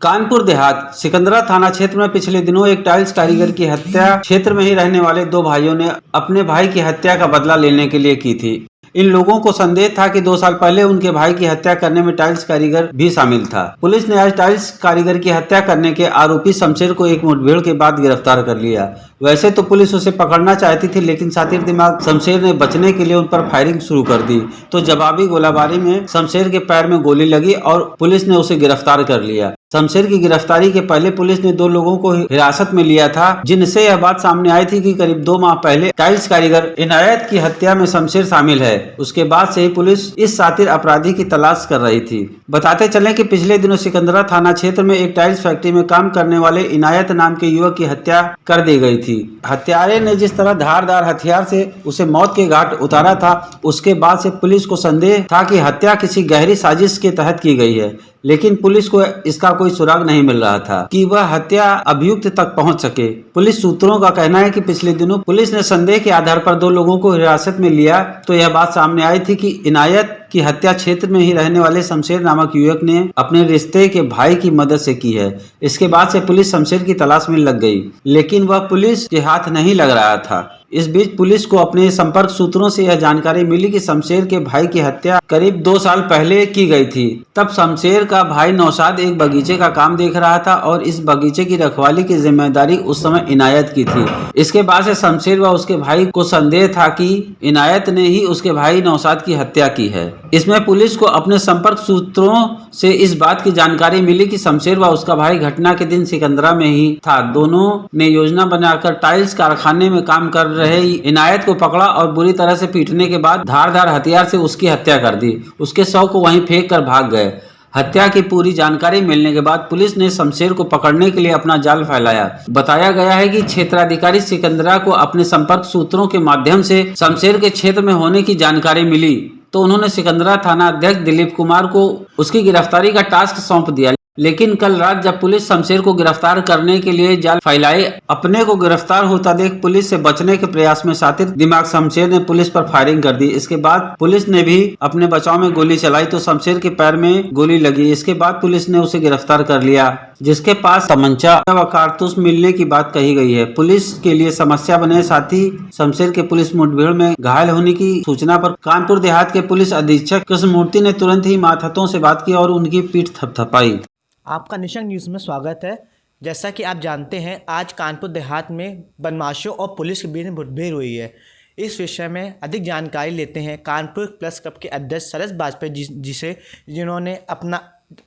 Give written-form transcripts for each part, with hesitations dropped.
कानपुर देहात सिकंदरा थाना क्षेत्र में पिछले दिनों एक टाइल्स कारीगर की हत्या क्षेत्र में ही रहने वाले दो भाइयों ने अपने भाई की हत्या का बदला लेने के लिए की थी। इन लोगों को संदेह था कि 2 साल पहले उनके भाई की हत्या करने में टाइल्स कारीगर भी शामिल था। पुलिस ने आज टाइल्स कारीगर की हत्या करने के आरोपी शमशेर को एक मुठभेड़ के बाद गिरफ्तार कर लिया। वैसे तो पुलिस उसे पकड़ना चाहती थी, लेकिन शातिर दिमाग शमशेर ने बचने के लिए उन पर फायरिंग शुरू कर दी तो जवाबी गोलाबारी में शमशेर के पैर में गोली लगी और पुलिस ने उसे गिरफ्तार कर लिया। शमशेर की गिरफ्तारी के पहले पुलिस ने 2 लोगों को हिरासत में लिया था, जिनसे यह बात सामने आई थी कि करीब 2 माह पहले टाइल्स कारीगर इनायत की हत्या में शमशेर शामिल है। उसके बाद से ही पुलिस इस शातिर अपराधी की तलाश कर रही थी। बताते चलें कि पिछले दिनों सिकंदरा थाना क्षेत्र में एक टाइल्स फैक्ट्री में काम करने वाले इनायत नाम के युवक की हत्या कर दी गई थी। हत्यारे ने जिस तरह धारदार हथियार से उसे मौत के घाट उतारा था, उसके बाद से पुलिस को संदेह था कि हत्या किसी गहरी साजिश के तहत की गई है, लेकिन पुलिस को इसका कोई सुराग नहीं मिल रहा था कि वह हत्या अभियुक्त तक पहुंच सके। पुलिस सूत्रों का कहना है कि पिछले दिनों पुलिस ने संदेह के आधार पर 2 लोगों को हिरासत में लिया तो यह बात सामने आई थी कि इनायत की हत्या क्षेत्र में ही रहने वाले शमशेर नामक युवक ने अपने रिश्ते के भाई की मदद से की है। इसके बाद से पुलिस शमशेर की तलाश में लग गई, लेकिन वह पुलिस के हाथ नहीं लग रहा था। इस बीच पुलिस को अपने संपर्क सूत्रों से यह जानकारी मिली कि शमशेर के भाई की हत्या करीब 2 साल पहले की गई थी। तब शमशेर का भाई नौशाद एक बगीचे का काम देख रहा था और इस बगीचे की रखवाली की जिम्मेदारी उस समय इनायत की थी। इसके बाद से शमशेर व उसके भाई को संदेह था कि इनायत ने ही उसके भाई नौशाद की हत्या की है। इसमें पुलिस को अपने संपर्क सूत्रों से इस बात की जानकारी मिली कि शमशेर व उसका भाई घटना के दिन सिकंदरा में ही था। दोनों ने योजना बनाकर टाइल्स कारखाने में काम कर रहे इनायत को पकड़ा और बुरी तरह से पीटने के बाद धारदार हथियार से उसकी हत्या कर दी। उसके शव को वहीं फेंक कर भाग गए। हत्या की पूरी जानकारी मिलने के बाद पुलिस ने शमशेर को पकड़ने के लिए अपना जाल फैलाया। बताया गया है कि क्षेत्राधिकारी सिकंदरा को अपने संपर्क सूत्रों के माध्यम से शमशेर के क्षेत्र में होने की जानकारी मिली तो उन्होंने सिकंदरा थाना अध्यक्ष दिलीप कुमार को उसकी गिरफ्तारी का टास्क सौंप दिया। लेकिन कल रात जब पुलिस शमशेर को गिरफ्तार करने के लिए जाल फैलाई, अपने को गिरफ्तार होता देख पुलिस से बचने के प्रयास में शातिर दिमाग शमशेर ने पुलिस पर फायरिंग कर दी। इसके बाद पुलिस ने भी अपने बचाव में गोली चलाई तो शमशेर के पैर में गोली लगी। इसके बाद पुलिस ने उसे गिरफ्तार कर लिया, जिसके पास तमंचा व कारतूस मिलने की बात कही गई है। पुलिस के लिए समस्या बने साथ ही शमशेर के पुलिस मुठभेड़ में घायल होने की सूचना पर कानपुर देहात के पुलिस अधीक्षक कृष्णमूर्ति ने तुरंत ही मातहतों से बात की और उनकी पीठ थपथपाई। आपका निशंक न्यूज़ में स्वागत है। जैसा कि आप जानते हैं, आज कानपुर देहात में बदमाशों और पुलिस के बीच मुठभेड़ हुई है। इस विषय में अधिक जानकारी लेते हैं कानपुर प्रेस क्लब के अध्यक्ष शरद वाजपेयी जिन्होंने अपना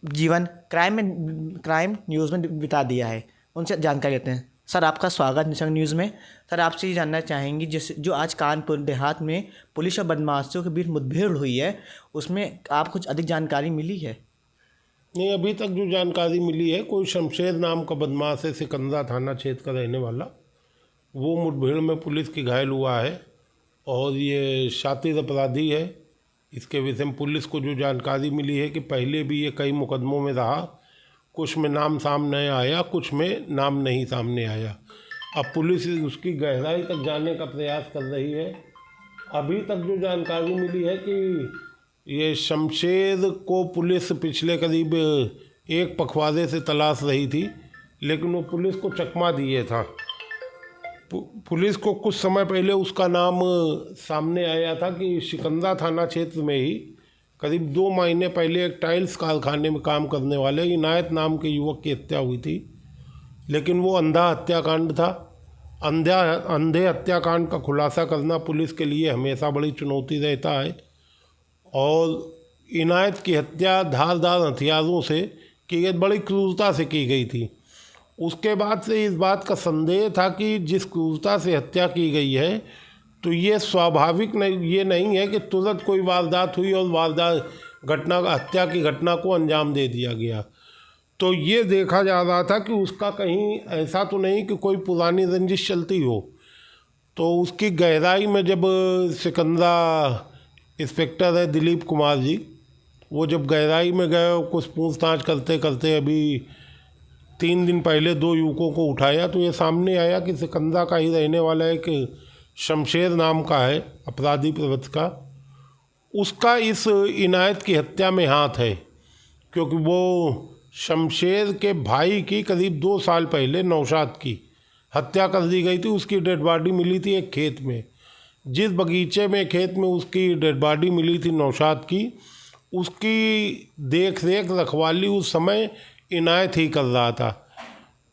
जीवन क्राइम न्यूज़ में बिता दिया है। उनसे जानकारी लेते हैं। सर, आपका स्वागत निशंक न्यूज़ में। सर, आपसे ये जानना चाहेंगे जो आज कानपुर देहात में पुलिस और बदमाशों के बीच मुठभेड़ हुई है, उसमें आप कुछ अधिक जानकारी मिली है? नहीं, अभी तक जो जानकारी मिली है, कोई शमशेर नाम का बदमाश है, सिकंदरा थाना क्षेत्र का रहने वाला, वो मुठभेड़ में पुलिस की घायल हुआ है और ये शातिर अपराधी है। इसके विषय में पुलिस को जो जानकारी मिली है कि पहले भी ये कई मुकदमों में रहा, कुछ में नाम सामने आया, कुछ में नाम नहीं सामने आया। अब पुलिस उसकी गहराई तक जाने का प्रयास कर रही है। अभी तक जो जानकारी मिली है कि ये शमशेर को पुलिस पिछले करीब 1 पखवाड़े से तलाश रही थी, लेकिन वो पुलिस को चकमा दिए था। पुलिस को कुछ समय पहले उसका नाम सामने आया था कि सिकंदरा थाना क्षेत्र में ही करीब 2 महीने पहले एक टाइल्स कारखाने में काम करने वाले इनायत नाम के युवक की हत्या हुई थी, लेकिन वो अंधा हत्याकांड था। अंधे हत्याकांड का खुलासा करना पुलिस के लिए हमेशा बड़ी चुनौती रहता है और इनायत की हत्या धारदार हथियारों से की गई, बड़ी क्रूरता से की गई थी। उसके बाद से इस बात का संदेह था कि जिस क्रूरता से हत्या की गई है तो ये स्वाभाविक नहीं, ये नहीं है कि तुरंत कोई वारदात हुई और हत्या की घटना को अंजाम दे दिया गया। तो ये देखा जा रहा था कि उसका कहीं ऐसा तो नहीं कि कोई पुरानी रंजिश चलती हो। तो उसकी गहराई में जब सिकंदरा इंस्पेक्टर है दिलीप कुमार जी, वो जब गहराई में गए, कुछ पूछताछ करते करते अभी 3 दिन पहले 2 युवकों को उठाया तो ये सामने आया कि सिकंदरा का ही रहने वाला एक शमशेर नाम का है अपराधी प्रवृत्ति का, उसका इस इनायत की हत्या में हाथ है, क्योंकि वो शमशेर के भाई की करीब 2 साल पहले नौशाद की हत्या कर दी गई थी। उसकी डेड बॉडी मिली थी एक खेत में। जिस बगीचे में खेत में उसकी डेड बॉडी मिली थी नौशाद की, उसकी देख रेख रखवाली उस समय इनायत ही कर रहा था।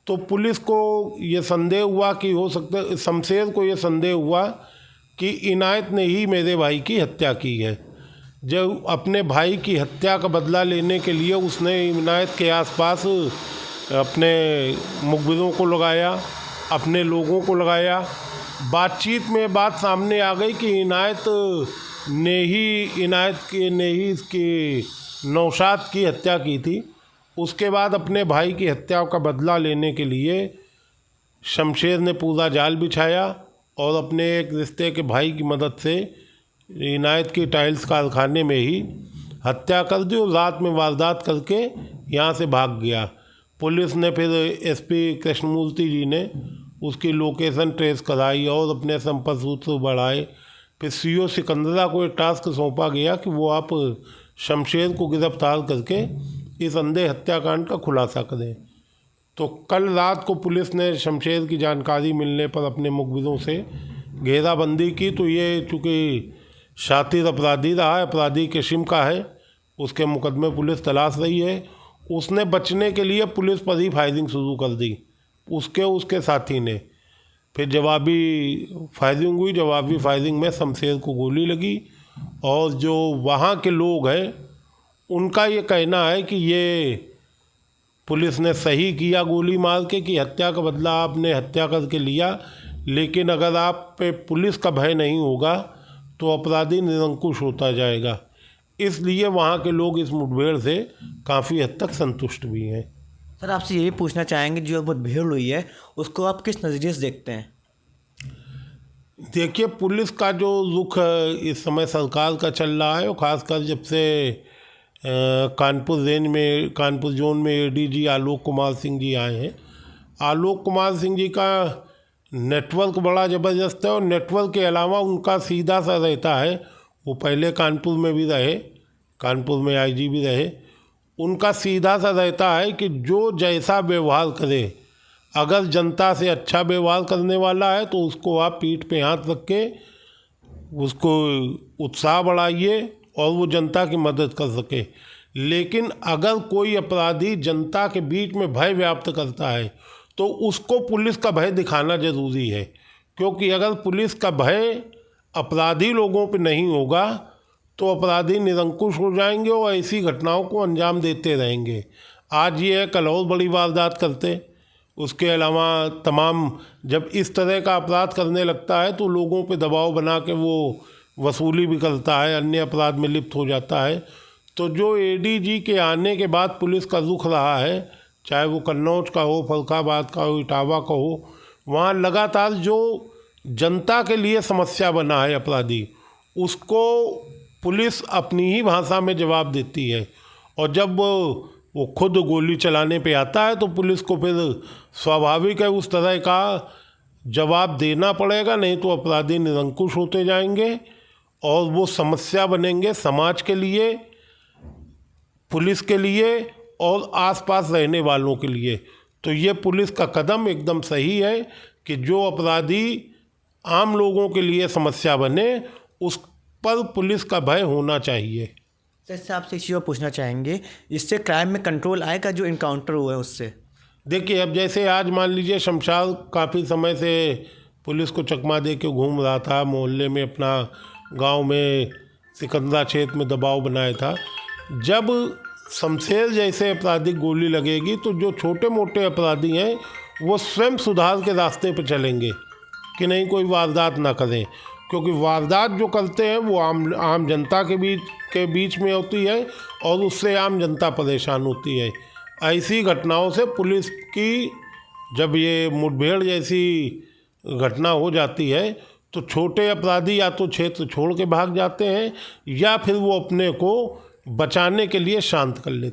तो पुलिस को ये संदेह हुआ कि हो सकता, शमशेर को ये संदेह हुआ कि इनायत ने ही मेरे भाई की हत्या की है। जब अपने भाई की हत्या का बदला लेने के लिए उसने इनायत के आसपास अपने मुखबिरों को लगाया, अपने लोगों को लगाया। बातचीत में बात सामने आ गई कि इनायत ने ही इसकी नौशाद की हत्या की थी। उसके बाद अपने भाई की हत्या का बदला लेने के लिए शमशेर ने पूरा जाल बिछाया और अपने एक रिश्ते के भाई की मदद से इनायत की टाइल्स कारखाने में ही हत्या कर दी और रात में वारदात करके यहाँ से भाग गया। पुलिस ने फिर एसपी कृष्णमूर्ति जी ने उसकी लोकेशन ट्रेस कराई और अपने संपर्क सूत्र बढ़ाए। फिर सीओ सिकंदरा को एक टास्क सौंपा गया कि वो आप शमशेर को गिरफ्तार करके इस अंधे हत्याकांड का खुलासा करें। तो कल रात को पुलिस ने शमशेर की जानकारी मिलने पर अपने मुखबिरों से घेराबंदी की। तो ये चूँकि शातिर अपराधी रहा है, अपराधी किस्म का है, उसके मुकदमे पुलिस तलाश रही है। उसने बचने के लिए पुलिस पर ही फायरिंग शुरू कर दी, उसके साथी ने। फिर जवाबी फायरिंग हुई। जवाबी फायरिंग में शमशेर को गोली लगी और जो वहाँ के लोग हैं उनका ये कहना है कि ये पुलिस ने सही किया गोली मार के, कि हत्या का बदला आपने हत्या करके लिया, लेकिन अगर आप पे पुलिस का भय नहीं होगा तो अपराधी निरंकुश होता जाएगा। इसलिए वहाँ के लोग इस मुठभेड़ से काफ़ी हद तक संतुष्ट भी हैं। सर, आपसे ये भी पूछना चाहेंगे, जो मुठभेड़ हुई है उसको आप किस नज़रिए से देखते हैं? देखिए, पुलिस का जो रुख इस समय सरकार का चल रहा है, और ख़ासकर जब से कानपुर जोन में एडीजी आलोक कुमार सिंह जी आए हैं। आलोक कुमार सिंह जी का नेटवर्क बड़ा ज़बरदस्त है और नेटवर्क के अलावा उनका सीधा सा रहता है, वो पहले कानपुर में भी रहे, कानपुर में आईजी भी रहे। उनका सीधा सा रहता है कि जो जैसा व्यवहार करे, अगर जनता से अच्छा व्यवहार करने वाला है तो उसको आप पीठ पे हाथ रख के उसको उत्साह बढ़ाइए और वो जनता की मदद कर सके। लेकिन अगर कोई अपराधी जनता के बीच में भय व्याप्त करता है तो उसको पुलिस का भय दिखाना ज़रूरी है, क्योंकि अगर पुलिस का भय अपराधी लोगों पे नहीं होगा तो अपराधी निरंकुश हो जाएंगे और ऐसी घटनाओं को अंजाम देते रहेंगे। आज ये है, कल और बड़ी वारदात करते। उसके अलावा तमाम जब इस तरह का अपराध करने लगता है तो लोगों पे दबाव बना के वो वसूली भी करता है, अन्य अपराध में लिप्त हो जाता है। तो जो एडीजी के आने के बाद पुलिस का रुख रहा है, चाहे वो कन्नौज का हो, फर्रुखाबाद का हो, इटावा का हो, वहाँ लगातार जो जनता के लिए समस्या बना है अपराधी, उसको पुलिस अपनी ही भाषा में जवाब देती है। और जब वो खुद गोली चलाने पे आता है तो पुलिस को फिर स्वाभाविक है उस तरह का जवाब देना पड़ेगा, नहीं तो अपराधी निरंकुश होते जाएंगे और वो समस्या बनेंगे समाज के लिए, पुलिस के लिए और आसपास रहने वालों के लिए। तो ये पुलिस का कदम एकदम सही है कि जो अपराधी आम लोगों के लिए समस्या बने उस पर पुलिस का भय होना चाहिए। जैसे आपसे एक चीज़ और पूछना चाहेंगे, इससे क्राइम में कंट्रोल आएगा जो इनकाउंटर हुआ है उससे? देखिए, अब जैसे आज मान लीजिए शमशाद काफ़ी समय से पुलिस को चकमा दे के घूम रहा था, मोहल्ले में अपना गांव में सिकंदरा क्षेत्र में दबाव बनाया था। जब शमशेर जैसे अपराधी गोली लगेगी तो जो छोटे मोटे अपराधी हैं वो स्वयं सुधार के रास्ते पर चलेंगे कि नहीं कोई वारदात ना करें, क्योंकि वारदात जो करते हैं वो आम जनता के बीच में होती है और उससे आम जनता परेशान होती है। ऐसी घटनाओं से पुलिस की जब ये मुठभेड़ जैसी घटना हो जाती है तो छोटे अपराधी या तो क्षेत्र छोड़ के भाग जाते हैं या फिर वो अपने को बचाने के लिए शांत कर लेते हैं।